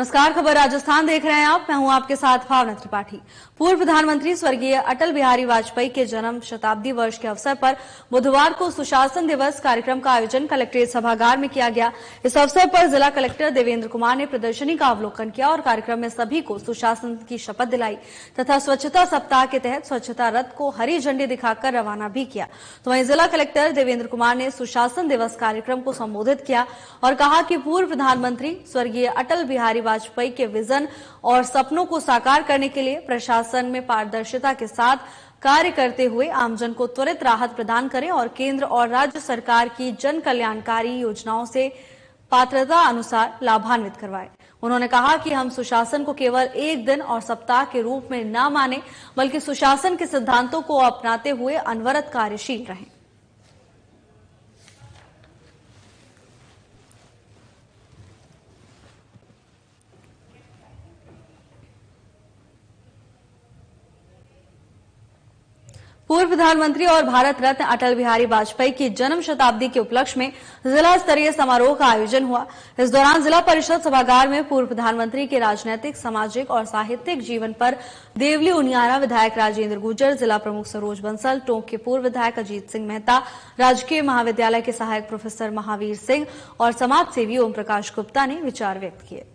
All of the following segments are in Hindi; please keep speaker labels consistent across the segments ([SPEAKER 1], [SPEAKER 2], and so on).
[SPEAKER 1] नमस्कार, खबर राजस्थान देख रहे हैं आप। मैं हूं आपके साथ भावना त्रिपाठी। पूर्व प्रधानमंत्री स्वर्गीय अटल बिहारी वाजपेयी के जन्म शताब्दी वर्ष के अवसर पर बुधवार को सुशासन दिवस कार्यक्रम का आयोजन कलेक्ट्रेट सभागार में किया गया। इस अवसर पर जिला कलेक्टर देवेंद्र कुमार ने प्रदर्शनी का अवलोकन किया और कार्यक्रम में सभी को सुशासन की शपथ दिलाई तथा स्वच्छता सप्ताह के तहत स्वच्छता रथ को हरी झंडी दिखाकर रवाना भी किया। तो वहीं जिला कलेक्टर देवेंद्र कुमार ने सुशासन दिवस कार्यक्रम को संबोधित किया और कहा कि पूर्व प्रधानमंत्री स्वर्गीय अटल बिहारी वाजपेयी के विजन और सपनों को साकार करने के लिए प्रशासन में पारदर्शिता के साथ कार्य करते हुए आमजन को त्वरित राहत प्रदान करें और केंद्र और राज्य सरकार की जन कल्याणकारी योजनाओं से पात्रता अनुसार लाभान्वित करवाएं। उन्होंने कहा कि हम सुशासन को केवल एक दिन और सप्ताह के रूप में न माने, बल्कि सुशासन के सिद्धांतों को अपनाते हुए अनवरत कार्यशील रहें। पूर्व प्रधानमंत्री और भारत रत्न अटल बिहारी वाजपेयी की जन्म शताब्दी के उपलक्ष्य में जिला स्तरीय समारोह का आयोजन हुआ। इस दौरान जिला परिषद सभागार में पूर्व प्रधानमंत्री के राजनीतिक, सामाजिक और साहित्यिक जीवन पर देवली उनियारा विधायक राजेंद्र गुर्जर, जिला प्रमुख सरोज बंसल, टोंक के पूर्व विधायक अजीत सिंह मेहता, राजकीय महाविद्यालय के सहायक प्रोफेसर महावीर सिंह और समाज सेवी ओम प्रकाश गुप्ता ने विचार व्यक्त किए।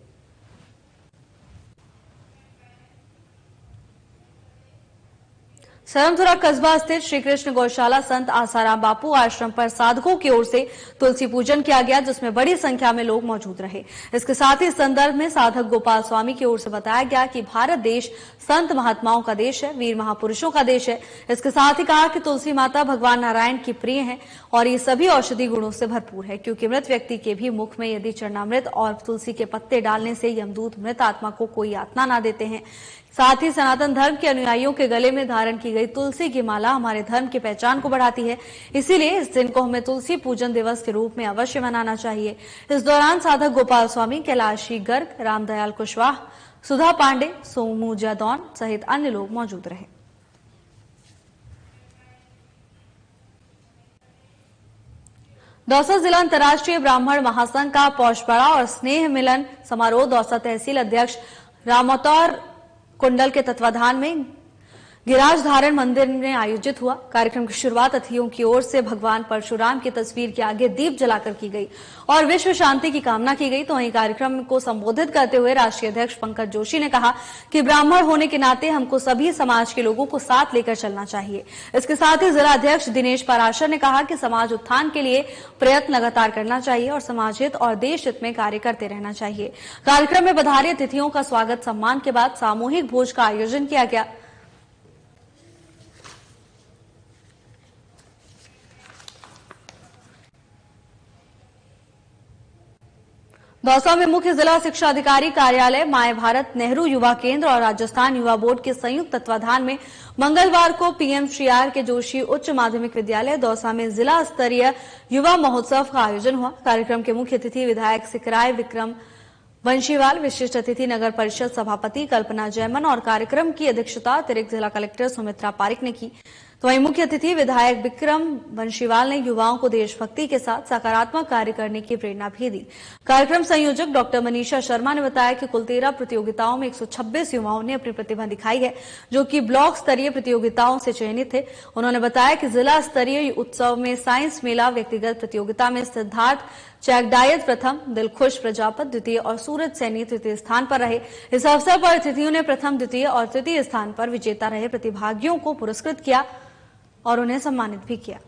[SPEAKER 1] सरमथुरा कस्बा स्थित श्री कृष्ण गौशाला संत आसाराम बापू आश्रम पर साधकों की ओर से तुलसी पूजन किया गया, जिसमें बड़ी संख्या में लोग मौजूद रहे। इसके साथ ही इस संदर्भ में साधक गोपाल स्वामी की ओर से बताया गया कि भारत देश संत महात्माओं का देश है, वीर महापुरुषों का देश है। इसके साथ ही कहा कि तुलसी माता भगवान नारायण की प्रिय है और ये सभी औषधि गुणों से भरपूर है, क्योंकि मृत व्यक्ति के भी मुख में यदि चरणामृत और तुलसी के पत्ते डालने से यमदूत मृत आत्मा को कोई यातना न देते हैं। साथ ही सनातन धर्म के अनुयायियों के गले में धारण की गई तुलसी की माला हमारे धर्म की पहचान को बढ़ाती है, इसीलिए इस दिन को हमें तुलसी पूजन दिवस के रूप में अवश्य मनाना चाहिए। इस दौरान साधक गोपाल स्वामी, कैलाशी गर्ग, रामदयाल कुशवाहा, सुधा पांडे, सोमू जादौन सहित अन्य लोग मौजूद रहे। दौसा जिला अंतर्राष्ट्रीय ब्राह्मण महासंघ का पौषपड़ा और स्नेह मिलन समारोह दौसा तहसील अध्यक्ष रामोतौर कुंडल के तत्वाधान में गिराज धारण मंदिर में आयोजित हुआ। कार्यक्रम की शुरुआत अतिथियों की ओर से भगवान परशुराम की तस्वीर के आगे दीप जलाकर की गई और विश्व शांति की कामना की गई। तो वहीं कार्यक्रम को संबोधित करते हुए राष्ट्रीय अध्यक्ष पंकज जोशी ने कहा कि ब्राह्मण होने के नाते हमको सभी समाज के लोगों को साथ लेकर चलना चाहिए। इसके साथ ही जिला अध्यक्ष दिनेश पराशर ने कहा कि समाज उत्थान के लिए प्रयत्न लगातार करना चाहिए और समाज हित और देश हित में कार्य करते रहना चाहिए। कार्यक्रम में पधारे अतिथियों का स्वागत सम्मान के बाद सामूहिक भोज का आयोजन किया गया। दौसा में मुख्य जिला शिक्षा अधिकारी कार्यालय, माय भारत नेहरू युवा केंद्र और राजस्थान युवा बोर्ड के संयुक्त तत्वाधान में मंगलवार को पीएम श्री आर के जोशी उच्च माध्यमिक विद्यालय दौसा में जिला स्तरीय युवा महोत्सव का आयोजन हुआ। कार्यक्रम के मुख्य अतिथि विधायक सिकराय विक्रम बंशीवाल, विशिष्ट अतिथि नगर परिषद सभापति कल्पना जयमन और कार्यक्रम की अध्यक्षता अतिरिक्त जिला कलेक्टर सुमित्रा पारिक ने की। तो वहीं मुख्य अतिथि विधायक विक्रम बंशीवाल ने युवाओं को देशभक्ति के साथ सकारात्मक कार्य करने की प्रेरणा भी दी। कार्यक्रम संयोजक डॉक्टर मनीषा शर्मा ने बताया कि कुल 13 प्रतियोगिताओं में 126 युवाओं ने अपनी प्रतिभा दिखाई है, जो कि ब्लॉक स्तरीय प्रतियोगिताओं से चयनित थे। उन्होंने बताया कि जिला स्तरीय उत्सव में साइंस मेला, व्यक्तिगत प्रतियोगिता में सिद्धार्थ चैकडायत प्रथम, दिलखुश प्रजापत द्वितीय और सूरज सैनी तृतीय स्थान पर रहे। इस अवसर पर अतिथियों ने प्रथम, द्वितीय और तृतीय स्थान पर विजेता रहे प्रतिभागियों को पुरस्कृत किया और उन्हें सम्मानित भी किया।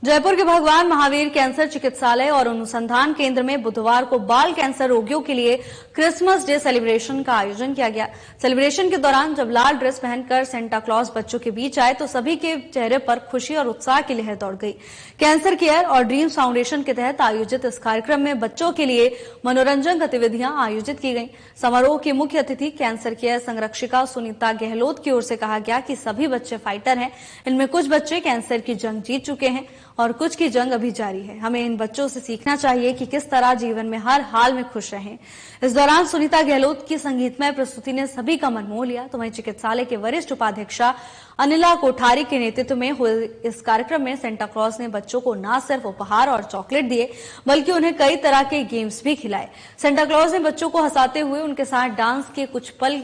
[SPEAKER 1] जयपुर के भगवान महावीर कैंसर चिकित्सालय और अनुसंधान केंद्र में बुधवार को बाल कैंसर रोगियों के लिए क्रिसमस डे सेलिब्रेशन का आयोजन किया गया। सेलिब्रेशन के दौरान जब लाल ड्रेस पहनकर सेंटा क्लॉज बच्चों के बीच आए तो सभी के चेहरे पर खुशी और उत्साह की लहर दौड़ गई। कैंसर केयर और ड्रीम्स फाउंडेशन के तहत आयोजित इस कार्यक्रम में बच्चों के लिए मनोरंजन गतिविधियां आयोजित की गई। समारोह की मुख्य अतिथि कैंसर केयर संरक्षिका सुनीता गहलोत की ओर से कहा गया कि सभी बच्चे फाइटर हैं। इनमें कुछ बच्चे कैंसर की जंग जीत चुके हैं और कुछ की जंग अभी जारी है। हमें इन बच्चों से सीखना चाहिए कि किस तरह जीवन में हर हाल में खुश रहें। इस दौरान सुनीता गहलोत की संगीतमय प्रस्तुति ने सभी का मन मोह लिया। तो वहीं चिकित्सालय के वरिष्ठ उपाधीक्षा अनिला कोठारी के नेतृत्व में हुए इस कार्यक्रम में सेंटा क्लॉज ने बच्चों को न सिर्फ उपहार और चॉकलेट दिए बल्कि उन्हें कई तरह के गेम्स भी खिलाए। सेंटा क्लॉज ने बच्चों को हंसाते हुए उनके साथ डांस के कुछ पल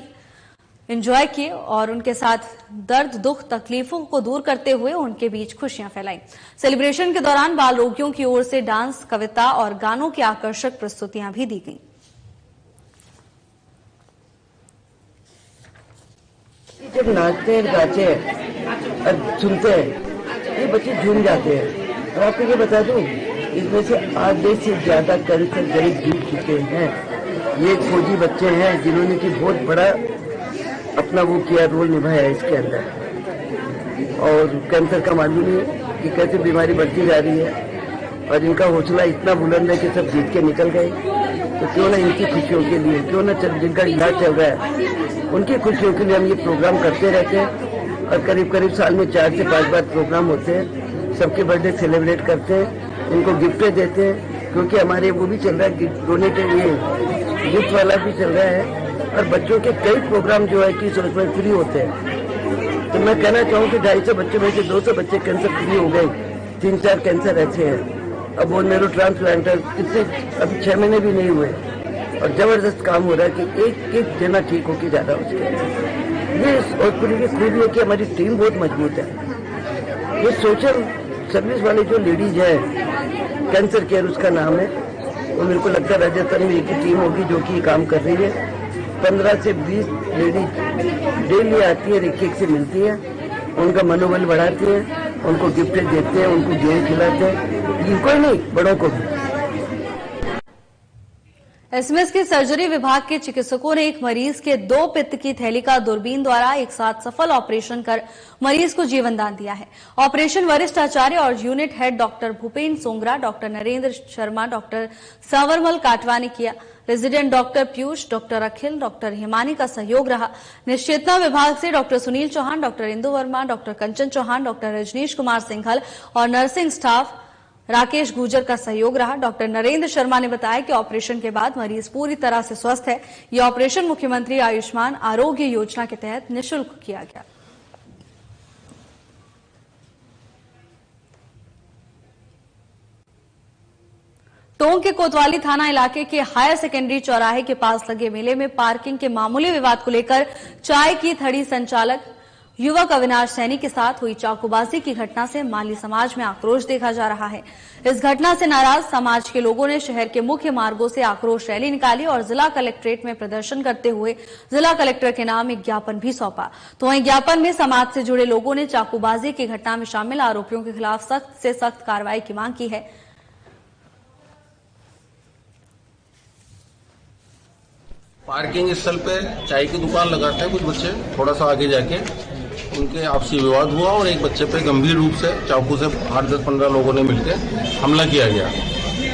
[SPEAKER 1] एंजॉय किए और उनके साथ दर्द, दुख, तकलीफों को दूर करते हुए उनके बीच खुशियां फैलाई। सेलिब्रेशन के दौरान बाल रोगियों की ओर से डांस, कविता और गानों की आकर्षक प्रस्तुतियां भी दी गईं।
[SPEAKER 2] जब नाचते हैं, गाते हैं और सुनते हैं, ये बच्चे झूम जाते हैं। और आपको ये बता दूं, इसमें से आधे से ज्यादा कैंसर गरीब जीत चुके हैं। ये खोजी बच्चे हैं जिन्होंने की बहुत बड़ा अपना वो किया, रोल निभाया इसके अंदर। और कैंसर का मालूम नहीं है कि कैसे बीमारी बढ़ती जा रही है और इनका हौसला इतना बुलंद है कि सब जीत के निकल गए। तो क्यों ना इनकी खुशियों के लिए, क्यों ना जिनका इलाज चल रहा है उनकी खुशियों के लिए हम ये प्रोग्राम करते रहते हैं। और करीब करीब साल में 4 से 5 बार प्रोग्राम होते हैं। सबके बर्थडे सेलिब्रेट करते हैं, इनको गिफ्टें देते हैं, क्योंकि हमारे वो भी चल रहा है डोनेटेड, ये गिफ्ट वाला भी चल रहा है। और बच्चों के कई प्रोग्राम जो है कि उसमें फ्री होते हैं। तो मैं कहना चाहूँ कि 250 बच्चों में से 200 बच्चे कैंसर फ्री हो गए। 3-4 कैंसर ऐसे हैं। अब वो न्यूरो ट्रांसप्लांटर कितने अभी 6 महीने भी नहीं हुए और जबरदस्त काम हो रहा है कि एक जना ठीक होकर जा रहा है उसके। ये हॉस्पिटल की खूबी है कि हमारी टीम बहुत मजबूत है। ये सोशल सर्विस वाले जो लेडीज है, कैंसर केयर उसका नाम है, वो मेरे को लगता है राजस्थान में एक ही टीम होगी जो कि काम कर रही है। 15 से 20 लेडीज डेली आती है, एक से मिलती है, उनका मनोबल बढ़ाती है, उनको गिफ्ट देते हैं, उनको गेम खिलाते हैं, इनको ही नहीं बड़ों को भी।
[SPEAKER 1] एसएमएस के सर्जरी विभाग के चिकित्सकों ने एक मरीज के 2 पित्त की थैली का दूरबीन द्वारा एक साथ सफल ऑपरेशन कर मरीज को जीवन दान दिया है। ऑपरेशन वरिष्ठ आचार्य और unit head doctor Bhupendra Songara, doctor Narendra Sharma, doctor Sanwarmal Katwa ने किया। Resident doctor Piyush, doctor Akhil, doctor Himani का सहयोग रहा। निश्चेतना विभाग से doctor Sunil Chauhan, doctor Indu Verma, doctor Kanchan Chauhan, doctor Rajneesh Kumar Singhal और नर्सिंग स्टाफ राकेश गुर्जर का सहयोग रहा। डॉक्टर नरेंद्र शर्मा ने बताया कि ऑपरेशन के बाद मरीज पूरी तरह से स्वस्थ है। यह ऑपरेशन मुख्यमंत्री आयुष्मान आरोग्य योजना के तहत निःशुल्क किया गया। टोंक के कोतवाली थाना इलाके के हायर सेकेंडरी चौराहे के पास लगे मेले में पार्किंग के मामूली विवाद को लेकर चाय की थड़ी संचालक युवक अविनाश सैनी के साथ हुई चाकूबाजी की घटना से माली समाज में आक्रोश देखा जा रहा है। इस घटना से नाराज समाज के लोगों ने शहर के मुख्य मार्गों से आक्रोश रैली निकाली और जिला कलेक्ट्रेट में प्रदर्शन करते हुए जिला कलेक्टर के नाम एक ज्ञापन भी सौंपा। तो वहीं ज्ञापन में समाज से जुड़े लोगों ने चाकूबाजी की घटना में शामिल आरोपियों के खिलाफ सख्त से सख्त कार्रवाई की मांग की है।
[SPEAKER 3] पार्किंग स्थल पे चाय की दुकान लगाते हैं कुछ बच्चे, थोड़ा सा आगे जाके उनके आपसी विवाद हुआ और एक बच्चे पे गंभीर रूप से चाकू से 8-10-15 लोगों ने मिलकर हमला किया गया।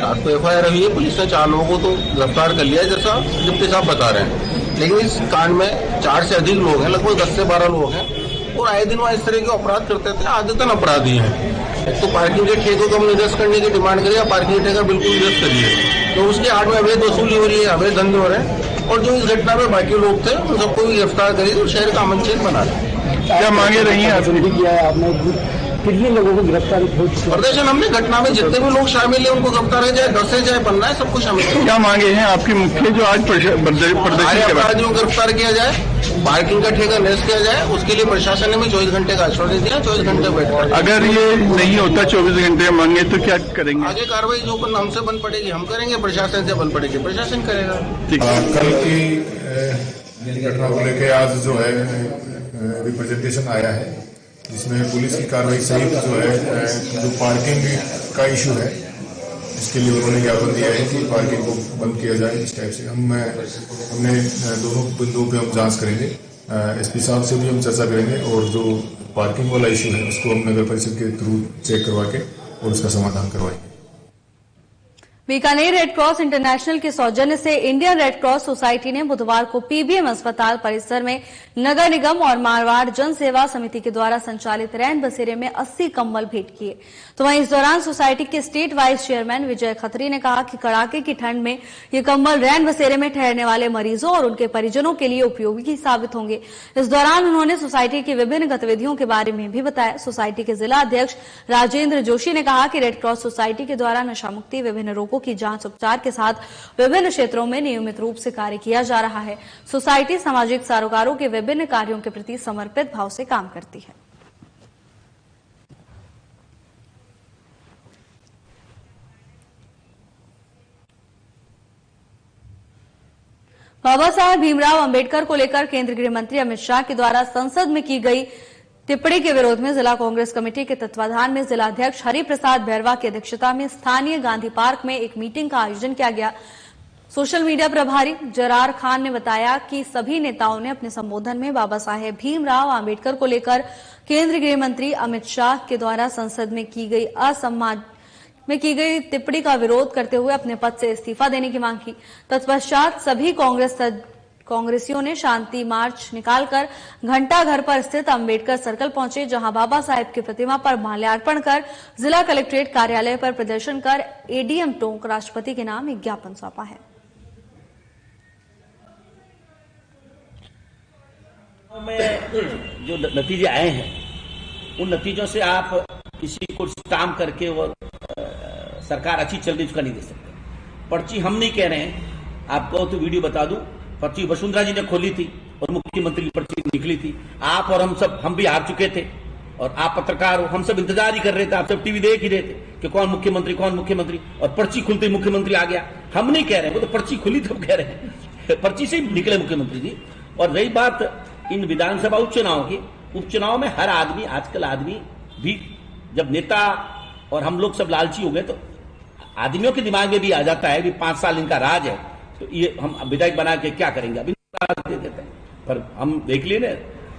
[SPEAKER 3] रात को एफआईआर हुई है, पुलिस ने 4 लोगों को तो गिरफ्तार कर लिया जैसा डिप्टी साहब बता रहे हैं। लेकिन इस कांड में 4 से अधिक लोग हैं, लगभग 10 से 12 लोग हैं और आए दिन वहाँ इस तरह के अपराध करते थे। आदतन अपराधी हैं। तो पार्किंग के ठेकों को हम निरस्त करने की डिमांड करिए, पार्किंग के ठेका बिल्कुल निरस्त करिए। तो उसके आड़ में अवैध वसूली हो रही है, अवैध धंधे हो रहे हैं और जो इस घटना में बाकी लोग थे उन सबको भी गिरफ्तार करिए और शहर का अमन चैन बना रहे।
[SPEAKER 2] क्या मांगे रही है? किया है आपने, कितने लोगों को गिरफ्तार
[SPEAKER 3] प्रदर्शन हमने घटना में जितने भी लोग शामिल है उनको गिरफ्तार है, चाहे 10 है चाहे 15 है, सबको शामिल है।
[SPEAKER 4] क्या मांगे हैं आपकी मुख्य जो आज प्रदर्शन
[SPEAKER 3] अपराधियों को गिरफ्तार किया जाए, पार्किंग का ठेका निरस्त किया जाए, उसके लिए प्रशासन ने 24 घंटे का आश्वासन दिया, 24 घंटे बैठ।
[SPEAKER 4] अगर ये नहीं होता 24 घंटे मांगे तो क्या करेंगे?
[SPEAKER 3] आगे कार्रवाई जो हमसे बन पड़ेगी हम करेंगे, प्रशासन से बन पड़ेगी प्रशासन करेगा।
[SPEAKER 5] कल की घटना को लेकर आज जो है रिप्रेजेंटेशन आया है जिसमें पुलिस की कार्रवाई सहित जो है जो पार्किंग का इशू है इसके लिए उन्होंने ज्ञापन दिया है कि पार्किंग को बंद किया जाए। इस टाइप से हमने दोनों बिंदुओं पे हम जांच करेंगे, एसपी साहब से भी हम चर्चा करेंगे और जो पार्किंग वाला इशू है उसको हम नगर परिषद के थ्रू चेक करवा के और उसका समाधान करवाएंगे।
[SPEAKER 1] बीकानेर रेड क्रॉस इंटरनेशनल के सौजन्य से इंडियन रेड क्रॉस सोसाइटी ने बुधवार को पीबीएम अस्पताल परिसर में नगर निगम और मारवाड़ जन सेवा समिति के द्वारा संचालित रैन बसेरे में 80 कंबल भेंट किए। तो वहीं इस दौरान सोसाइटी के स्टेट वाइस चेयरमैन विजय खत्री ने कहा कि कड़ाके की ठंड में ये कंबल रैन बसेरे में ठहरने वाले मरीजों और उनके परिजनों के लिए उपयोगी साबित होंगे। इस दौरान उन्होंने सोसाइटी की विभिन्न गतिविधियों के बारे में भी बताया। सोसाइटी के जिला अध्यक्ष राजेंद्र जोशी ने कहा कि रेड क्रॉस सोसाइटी के द्वारा नशा मुक्ति, विभिन्न रोगों की जांच उपचार के साथ विभिन्न क्षेत्रों में नियमित रूप से कार्य किया जा रहा है। सोसाइटी सामाजिक सरोकारों के विभिन्न कार्यों के प्रति समर्पित भाव से काम करती है। बाबा साहेब भीमराव अंबेडकर को लेकर केंद्रीय गृह मंत्री अमित शाह के द्वारा संसद में की गई टिप्पणी के विरोध में जिला कांग्रेस कमेटी के तत्वाधान में जिला अध्यक्ष हरिप्रसाद बैरवा की अध्यक्षता में स्थानीय गांधी पार्क में एक मीटिंग का आयोजन किया गया। सोशल मीडिया प्रभारी जरार खान ने बताया कि सभी नेताओं ने अपने संबोधन में बाबा साहेब भीमराव अंबेडकर को लेकर केंद्रीय गृह मंत्री अमित शाह के द्वारा संसद में की गई टिप्पणी का विरोध करते हुए अपने पद से इस्तीफा देने की मांग की। तत्पश्चात सभी कांग्रेसियों ने शांति मार्च निकालकर घंटा घर पर स्थित अंबेडकर सर्कल पहुंचे, जहां बाबा साहेब की प्रतिमा पर माल्यार्पण कर जिला कलेक्ट्रेट कार्यालय पर प्रदर्शन कर एडीएम टोंक राष्ट्रपति के नाम एक ज्ञापन सौंपा है।
[SPEAKER 6] में जो नतीजे आए हैं उन नतीजों से आप किसी को स्टाम्प करके वो सरकार अच्छी चल रही उसका नहीं दे सकते। पर्ची हम नहीं कह रहे हैं, आपको तो वीडियो बता दूं, पर्ची वसुंधरा जी ने खोली थी और मुख्यमंत्री की पर्ची निकली थी। आप और हम भी हार चुके थे और आप पत्रकार हो, हम सब इंतजार ही कर रहे थे, आप सब टीवी देख ही रहे थे कि कौन मुख्यमंत्री, और पर्ची खुलते ही मुख्यमंत्री आ गया। हम नहीं कह रहे हैं, वो तो पर्ची खुली तो कह रहे हैं, पर्ची से ही निकले मुख्यमंत्री जी। और रही बात इन विधानसभा उपचुनाव की, उपचुनाव में हर आदमी, आजकल आदमी भी, जब नेता और हम लोग सब लालची हो गए तो आदमियों के दिमाग में भी आ जाता है कि 5 साल इनका राज है तो ये हम विधायक बना के क्या करेंगे, अभी दे देते हैं। पर हम देख लिए ना,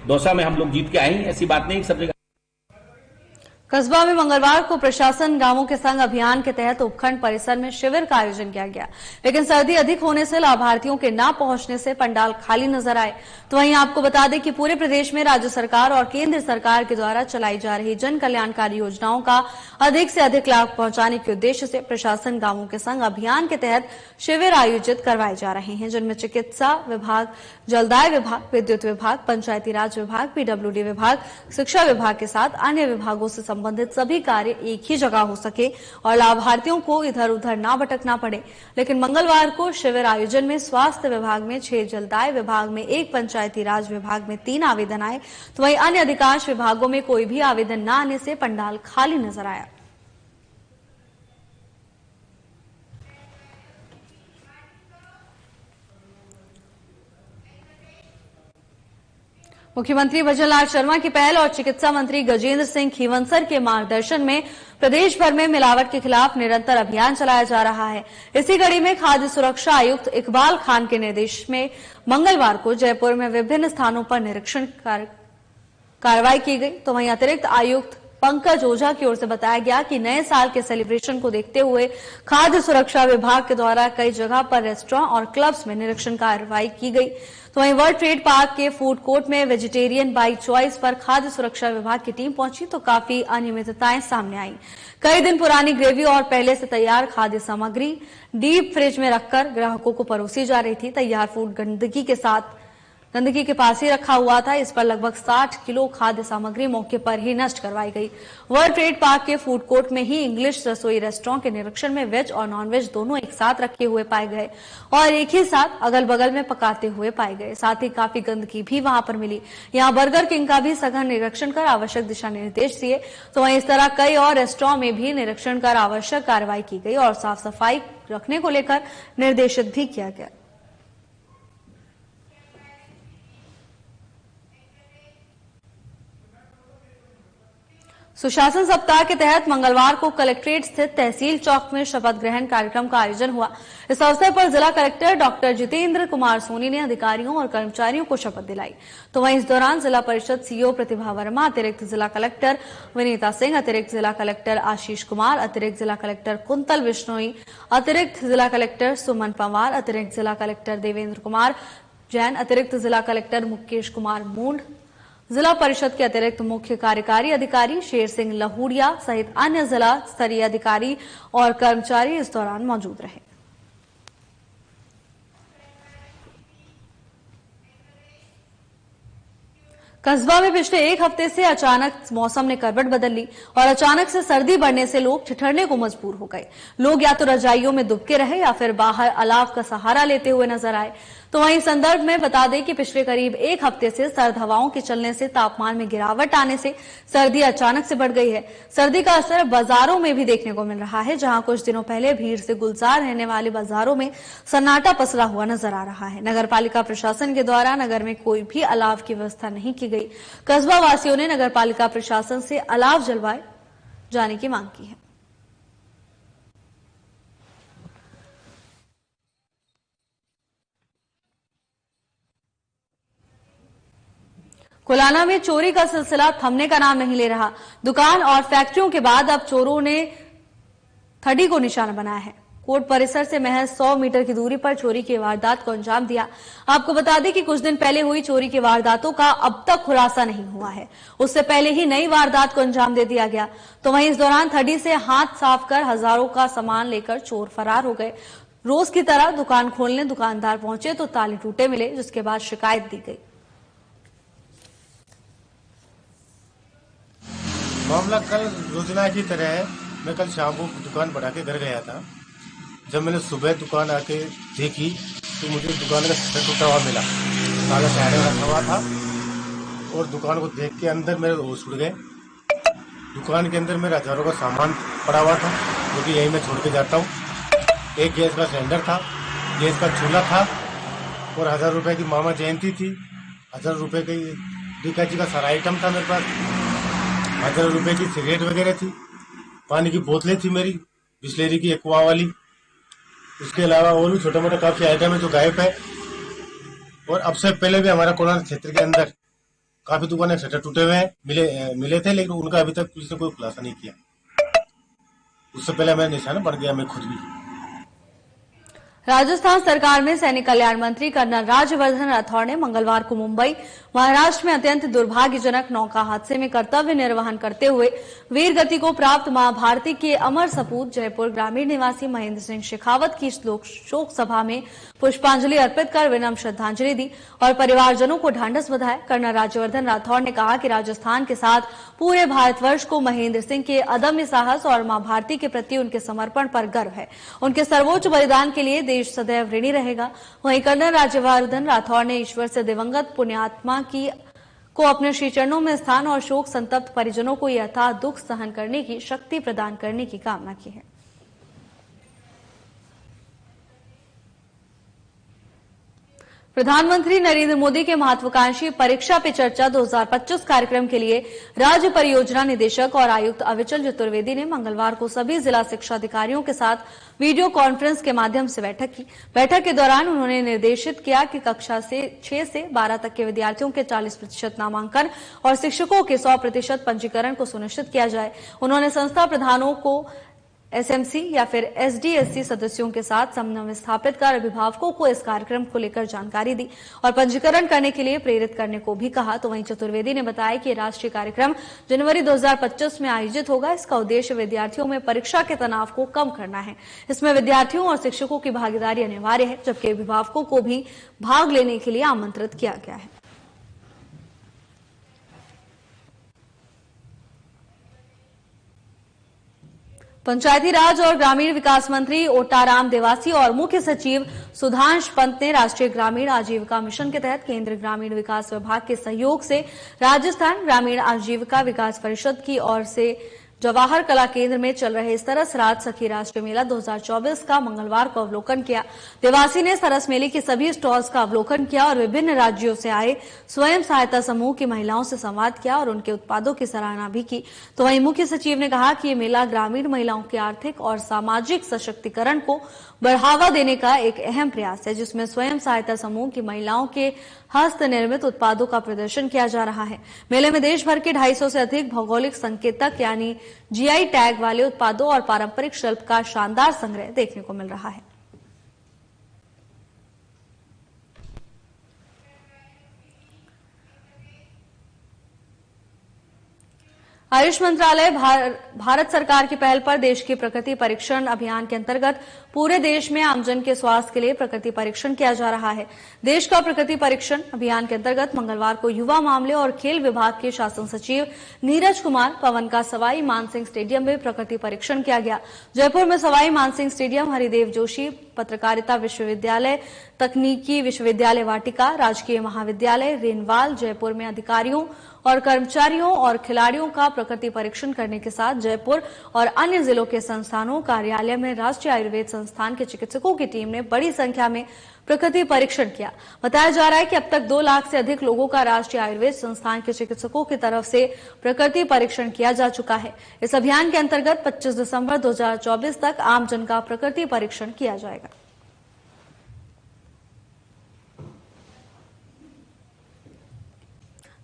[SPEAKER 6] दौसा में हम लोग जीत के आए हैं, ऐसी बात नहीं सब जगह।
[SPEAKER 1] कस्बा में मंगलवार को प्रशासन गांवों के संग अभियान के तहत उपखंड परिसर में शिविर का आयोजन किया गया, लेकिन सर्दी अधिक होने से लाभार्थियों के न पहुंचने से पंडाल खाली नजर आए। तो वहीं आपको बता दें कि पूरे प्रदेश में राज्य सरकार और केंद्र सरकार के द्वारा चलाई जा रही जन कल्याणकारी योजनाओं का अधिक से अधिक लाभ पहुंचाने के उद्देश्य से प्रशासन गांवों के संग अभियान के तहत शिविर आयोजित करवाए जा रहे हैं, जिनमें चिकित्सा विभाग, जलदाय विभाग, विद्युत विभाग, पंचायती राज विभाग, पीडब्ल्यूडी विभाग, शिक्षा विभाग के साथ अन्य विभागों से संबंधित सभी कार्य एक ही जगह हो सके और लाभार्थियों को इधर उधर ना भटकना पड़े। लेकिन मंगलवार को शिविर आयोजन में स्वास्थ्य विभाग में 6, जलदाय विभाग में 1, पंचायती राज विभाग में 3 आवेदन आए, तो वहीं अन्य अधिकांश विभागों में कोई भी आवेदन न आने से पंडाल खाली नजर आया। मुख्यमंत्री भजनलाल शर्मा की पहल और चिकित्सा मंत्री गजेंद्र सिंह खीवंसर के मार्गदर्शन में प्रदेश भर में मिलावट के खिलाफ निरंतर अभियान चलाया जा रहा है। इसी कड़ी में खाद्य सुरक्षा आयुक्त इकबाल खान के निर्देश में मंगलवार को जयपुर में विभिन्न स्थानों पर निरीक्षण कार्रवाई की गई। तो वहीं अतिरिक्त आयुक्त पंकज ओझा की ओर से बताया गया कि नए साल के सेलिब्रेशन को देखते हुए खाद्य सुरक्षा विभाग के द्वारा कई जगह पर रेस्टोरेंट और क्लब्स में निरीक्षण कार्रवाई की गई। तो वहीं वर्ल्ड ट्रेड पार्क के फूड कोर्ट में वेजिटेरियन बाई चॉइस पर खाद्य सुरक्षा विभाग की टीम पहुंची तो काफी अनियमितताएं सामने आई। कई दिन पुरानी ग्रेवी और पहले से तैयार खाद्य सामग्री डीप फ्रिज में रखकर ग्राहकों को परोसी जा रही थी। तैयार फूड गंदगी के पास ही रखा हुआ था। इस पर लगभग 60 किलो खाद्य सामग्री मौके पर ही नष्ट करवाई गई। वर्ल्ड ट्रेड पार्क के फूड कोर्ट में ही इंग्लिश रसोई रेस्टोरेंट के निरीक्षण में वेज और नॉन वेज दोनों एक साथ रखे हुए पाए गए और एक ही साथ अगल बगल में पकाते हुए पाए गए। साथ ही काफी गंदगी भी वहां पर मिली। यहां बर्गर किंग का भी सघन निरीक्षण कर आवश्यक दिशा निर्देश दिए। तो वहीं इस तरह कई और रेस्टोरेंट में भी निरीक्षण कर आवश्यक कार्रवाई की गई और साफ सफाई रखने को लेकर निर्देशित भी किया गया। सुशासन सप्ताह के तहत मंगलवार को कलेक्ट्रेट स्थित तहसील चौक में शपथ ग्रहण कार्यक्रम का आयोजन हुआ। इस अवसर पर जिला कलेक्टर डॉक्टर जितेंद्र कुमार सोनी ने अधिकारियों और कर्मचारियों को शपथ दिलाई। तो वहीं इस दौरान जिला परिषद सीईओ प्रतिभा वर्मा, अतिरिक्त जिला कलेक्टर विनीता सिंह, अतिरिक्त जिला कलेक्टर आशीष कुमार, अतिरिक्त जिला कलेक्टर कुंतल बिश्नोई, अतिरिक्त जिला कलेक्टर सुमन पंवार, अतिरिक्त जिला कलेक्टर देवेंद्र कुमार जैन, अतिरिक्त जिला कलेक्टर मुकेश कुमार मूंड, जिला परिषद के अतिरिक्त मुख्य कार्यकारी अधिकारी शेर सिंह लहूड़िया सहित अन्य जिला स्तरीय अधिकारी और कर्मचारी इस दौरान मौजूद रहे। कस्बा में पिछले एक हफ्ते से अचानक मौसम ने करवट बदल ली और अचानक से सर्दी बढ़ने से लोग ठिठुरने को मजबूर हो गए। लोग या तो रजाइयों में दुबके रहे या फिर बाहर अलाव का सहारा लेते हुए नजर आए। तो वहीं संदर्भ में बता दें कि पिछले करीब एक हफ्ते से सर्द हवाओं के चलने से तापमान में गिरावट आने से सर्दी अचानक से बढ़ गई है। सर्दी का असर बाजारों में भी देखने को मिल रहा है, जहां कुछ दिनों पहले भीड़ से गुलजार रहने वाले बाजारों में सन्नाटा पसरा हुआ नजर आ रहा है। नगर पालिका प्रशासन के द्वारा नगर में कोई भी अलाव की व्यवस्था नहीं की गई। कस्बा वासियों ने नगर पालिका प्रशासन से अलाव जलवाए जाने की मांग की है। कोलाना में चोरी का सिलसिला थमने का नाम नहीं ले रहा। दुकान और फैक्ट्रियों के बाद अब चोरों ने थड़ी को निशाना बनाया है। कोर्ट परिसर से महज 100 मीटर की दूरी पर चोरी की वारदात को अंजाम दिया। आपको बता दें कि कुछ दिन पहले हुई चोरी की वारदातों का अब तक खुलासा नहीं हुआ है। उससे पहले ही नई वारदात को अंजाम दे दिया गया। तो वहीं इस दौरान थड़ी से हाथ साफ कर हजारों का सामान लेकर चोर फरार हो गए। रोज की तरह दुकान खोलने दुकानदार पहुंचे तो ताले टूटे मिले, जिसके बाद शिकायत दी गई।
[SPEAKER 7] मामला कल रोजना की तरह है। मैं कल शाम को दुकान बढ़ा के घर गया था। जब मैंने सुबह दुकान आके देखी तो मुझे दुकान का शटर टूटा हुआ मिला, ताला साइड में रखा हुआ था और दुकान को देख के अंदर मेरे होश उड़ गए। दुकान के अंदर मेरा हजारों का सामान पड़ा हुआ था, जो कि यही मैं छोड़ के जाता हूँ। एक गैस का सिलेंडर था, गैस का चूल्हा था और 1000 रुपए की मामा जयंती थी। 1000 रुपए की डीका जी का सारा आइटम था मेरे पास। 1000 रुपए की सिगरेट वगैरह थी। पानी की बोतलें थी मेरी, बिस्लेरी की एक्वा वाली। उसके अलावा और भी छोटा मोटा काफी आइटम है जो गायब है। और अब से पहले भी हमारा कोलाना क्षेत्र के अंदर काफी दुकानें शटर टूटे हुए मिले थे, लेकिन उनका अभी तक पुलिस ने कोई खुलासा नहीं किया। उससे पहले मेरा निशाना बन गया मैं खुद भी।
[SPEAKER 1] राजस्थान सरकार में सैनिक कल्याण मंत्री कर्नल राज्यवर्धन राठौड़ ने मंगलवार को मुंबई, महाराष्ट्र में अत्यंत दुर्भाग्यजनक नौका हादसे में कर्तव्य निर्वहन करते हुए वीर गति को प्राप्त मां भारती के अमर सपूत जयपुर ग्रामीण निवासी महेंद्र सिंह शेखावत की शोक सभा में पुष्पांजलि अर्पित कर विनम्र श्रद्धांजलि दी और परिवारजनों को ढांढस बधाया। कर्नल राज्यवर्धन राठौड़ ने कहा कि राजस्थान के साथ पूरे भारतवर्ष को महेंद्र सिंह के अदम्य साहस और मां भारती के प्रति उनके समर्पण पर गर्व है। उनके सर्वोच्च बलिदान के लिए देश सदैव ऋणी रहेगा। वहीं कर्नल राज्यवर्धन राठौड़ ने ईश्वर से दिवंगत पुण्यात्मा को अपने श्री चरणों में स्थान और शोक संतप्त परिजनों को यथा दुख सहन करने की शक्ति प्रदान करने की कामना की है। प्रधानमंत्री नरेंद्र मोदी के महत्वाकांक्षी परीक्षा पे चर्चा 2025 कार्यक्रम के लिए राज्य परियोजना निदेशक और आयुक्त अविचल चतुर्वेदी ने मंगलवार को सभी जिला शिक्षा अधिकारियों के साथ वीडियो कॉन्फ्रेंस के माध्यम से बैठक की। बैठक के दौरान उन्होंने निर्देशित किया कि कक्षा से 6 से 12 तक के विद्यार्थियों के 40% नामांकन और शिक्षकों के 100% पंजीकरण को सुनिश्चित किया जाए। उन्होंने संस्था प्रधानों को एसएमसी या फिर एसडीएससी सदस्यों के साथ समन्वय स्थापित कर अभिभावकों को इस कार्यक्रम को लेकर जानकारी दी और पंजीकरण करने के लिए प्रेरित करने को भी कहा। तो वहीं चतुर्वेदी ने बताया कि राष्ट्रीय कार्यक्रम जनवरी 2025 में आयोजित होगा। इसका उद्देश्य विद्यार्थियों में परीक्षा के तनाव को कम करना है। इसमें विद्यार्थियों और शिक्षकों की भागीदारी अनिवार्य है, जबकि अभिभावकों को भी भाग लेने के लिए आमंत्रित किया गया है। पंचायती राज और ग्रामीण विकास मंत्री ओटाराम देवासी और मुख्य सचिव सुधांश पंत ने राष्ट्रीय ग्रामीण आजीविका मिशन के तहत केंद्र ग्रामीण विकास विभाग के सहयोग से राजस्थान ग्रामीण आजीविका विकास परिषद की ओर से जवाहर कला केंद्र में चल रहे सरस राज सखी राष्ट्रीय मेला 2024 का मंगलवार को अवलोकन किया। देवासी ने सरस मेले के सभी स्टॉल्स का अवलोकन किया और विभिन्न राज्यों से आए स्वयं सहायता समूह की महिलाओं से संवाद किया और उनके उत्पादों की सराहना भी की। तो वहीं मुख्य सचिव ने कहा कि ये मेला ग्रामीण महिलाओं के आर्थिक और सामाजिक सशक्तिकरण को बढ़ावा देने का एक अहम प्रयास है, जिसमें स्वयं सहायता समूह की महिलाओं के हस्त निर्मित उत्पादों का प्रदर्शन किया जा रहा है। मेले में देश भर के 250 से अधिक भौगोलिक संकेतक यानी जीआई टैग वाले उत्पादों और पारंपरिक शिल्प का शानदार संग्रह देखने को मिल रहा है। आयुष मंत्रालय भारत सरकार की पहल पर देश की प्रकृति परीक्षण अभियान के अंतर्गत पूरे देश में आमजन के स्वास्थ्य के लिए प्रकृति परीक्षण किया जा रहा है। देश का प्रकृति परीक्षण अभियान के अंतर्गत मंगलवार को युवा मामले और खेल विभाग के शासन सचिव नीरज कुमार पवन का सवाई मानसिंह स्टेडियम में प्रकृति परीक्षण किया गया। जयपुर में सवाई मानसिंह स्टेडियम, हरिदेव जोशी पत्रकारिता विश्वविद्यालय, तकनीकी विश्वविद्यालय वाटिका, राजकीय महाविद्यालय रेनवाल, जयपुर में अधिकारियों और कर्मचारियों और खिलाड़ियों का प्रकृति परीक्षण करने के साथ जयपुर और अन्य जिलों के संस्थानों कार्यालय में राष्ट्रीय आयुर्वेद संस्थान के चिकित्सकों की टीम ने बड़ी संख्या में प्रकृति परीक्षण किया। बताया जा रहा है कि अब तक 2 लाख से अधिक लोगों का राष्ट्रीय आयुर्वेद संस्थान के चिकित्सकों की तरफ से प्रकृति परीक्षण किया जा चुका है। इस अभियान के अंतर्गत 25 दिसंबर 2024 तक आमजन का प्रकृति परीक्षण किया जाएगा।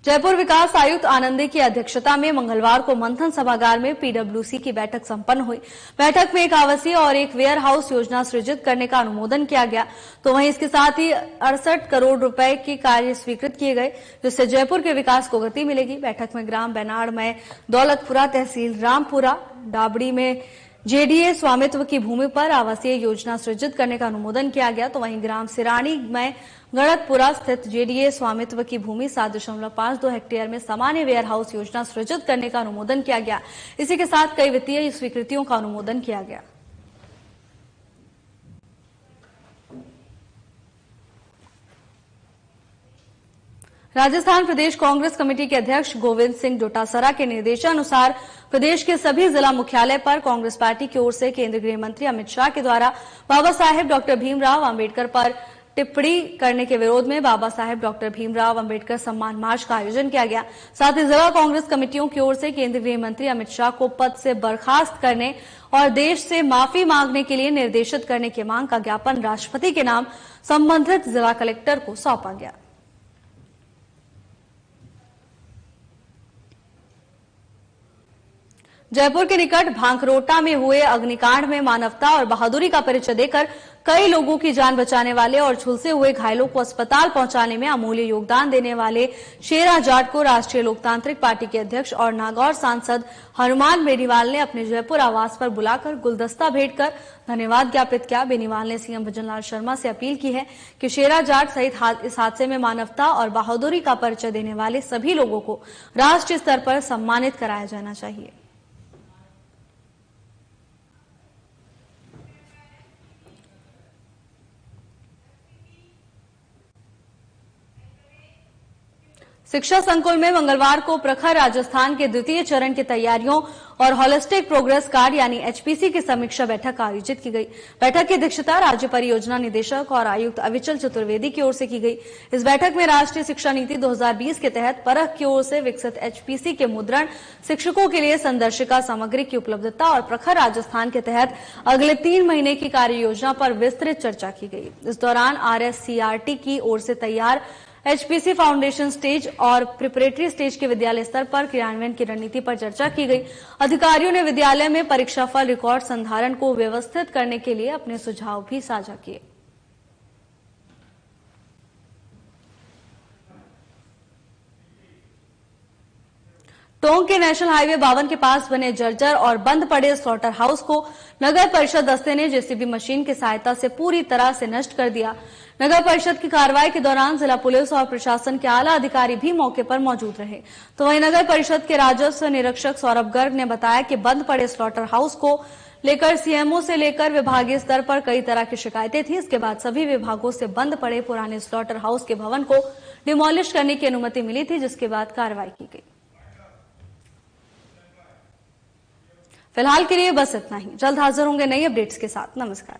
[SPEAKER 1] जयपुर विकास आयुक्त आनंदी की अध्यक्षता में मंगलवार को मंथन सभागार में पीडब्ल्यूसी की बैठक संपन्न हुई। बैठक में एक आवासीय और एक वेयर हाउस योजना सृजित करने का अनुमोदन किया गया। तो वहीं इसके साथ ही 68 करोड़ रुपए की कार्य स्वीकृत किए गए, जिससे जयपुर के विकास को गति मिलेगी। बैठक में ग्राम बैनाड़ में दौलतपुरा, तहसील रामपुरा, डाबड़ी में जेडीए स्वामित्व की भूमि पर आवासीय योजना सृजित करने का अनुमोदन किया गया। तो वहीं ग्राम सिरानी में गणतपुरा स्थित जेडीए स्वामित्व की भूमि 7.52 हेक्टेयर में सामान्य वेयर हाउस योजना सृजित करने का अनुमोदन किया गया। इसी के साथ कई वित्तीय स्वीकृतियों का अनुमोदन किया गया। राजस्थान प्रदेश कांग्रेस कमेटी के अध्यक्ष गोविंद सिंह डोटासरा के निर्देशानुसार प्रदेश के सभी जिला मुख्यालय पर कांग्रेस पार्टी की ओर से केंद्रीय गृह मंत्री अमित शाह के द्वारा बाबा साहेब डॉक्टर भीमराव अंबेडकर पर टिप्पणी करने के विरोध में बाबा साहेब डॉक्टर भीमराव अंबेडकर सम्मान मार्च का आयोजन किया गया। साथ ही जिला कांग्रेस कमेटियों की ओर से केंद्रीय गृह मंत्री अमित शाह को पद से बर्खास्त करने और देश से माफी मांगने के लिए निर्देशित करने की मांग का ज्ञापन राष्ट्रपति के नाम संबंधित जिला कलेक्टर को सौंपा गया। जयपुर के निकट भांकरोटा में हुए अग्निकांड में मानवता और बहादुरी का परिचय देकर कई लोगों की जान बचाने वाले और झुलसे हुए घायलों को अस्पताल पहुंचाने में अमूल्य योगदान देने वाले शेरा जाट को राष्ट्रीय लोकतांत्रिक पार्टी के अध्यक्ष और नागौर सांसद हनुमान बेनीवाल ने अपने जयपुर आवास पर बुलाकर गुलदस्ता भेंट कर धन्यवाद ज्ञापित किया। बेनीवाल ने सीएम भजनलाल शर्मा से अपील की है कि शेरा जाट सहित इस हादसे में मानवता और बहादुरी का परिचय देने वाले सभी लोगों को राष्ट्रीय स्तर पर सम्मानित कराया जाना चाहिए। शिक्षा संकुल में मंगलवार को प्रखर राजस्थान के द्वितीय चरण की तैयारियों और होलिस्टिक प्रोग्रेस कार्ड यानी एचपीसी की समीक्षा बैठक आयोजित की गई। बैठक की अध्यक्षता राज्य परियोजना निदेशक और आयुक्त अविचल चतुर्वेदी की ओर से की गई। इस बैठक में राष्ट्रीय शिक्षा नीति 2020 के तहत परख की ओर से विकसित एचपीसी के मुद्रण, शिक्षकों के लिए संदर्शिका सामग्री की उपलब्धता और प्रखर राजस्थान के तहत अगले 3 महीने की कार्य योजना पर विस्तृत चर्चा की गई। इस दौरान आरएससीईआरटी की ओर से तैयार एचपीसी फाउंडेशन स्टेज और प्रिपरेटरी स्टेज के विद्यालय स्तर पर क्रियान्वयन की रणनीति पर चर्चा की गई। अधिकारियों ने विद्यालय में परीक्षाफल रिकॉर्ड संधारण को व्यवस्थित करने के लिए अपने सुझाव भी साझा किए। टोंक के नेशनल हाईवे 52 के पास बने जर्जर और बंद पड़े स्लॉटर हाउस को नगर परिषद दस्ते ने जेसीबी मशीन की सहायता से पूरी तरह से नष्ट कर दिया। नगर परिषद की कार्रवाई के दौरान जिला पुलिस और प्रशासन के आला अधिकारी भी मौके पर मौजूद रहे। तो वहीं नगर परिषद के राजस्व निरीक्षक सौरभ गर्ग ने बताया कि बंद पड़े स्लॉटर हाउस को लेकर सीएमओ से लेकर विभागीय स्तर पर कई तरह की शिकायतें थी। इसके बाद सभी विभागों से बंद पड़े पुराने स्लॉटर हाउस के भवन को डिमोलिश करने की अनुमति मिली थी, जिसके बाद कार्रवाई की गई। फिलहाल के लिए बस इतना ही। जल्द हाजिर होंगे नई अपडेट्स के साथ। नमस्कार।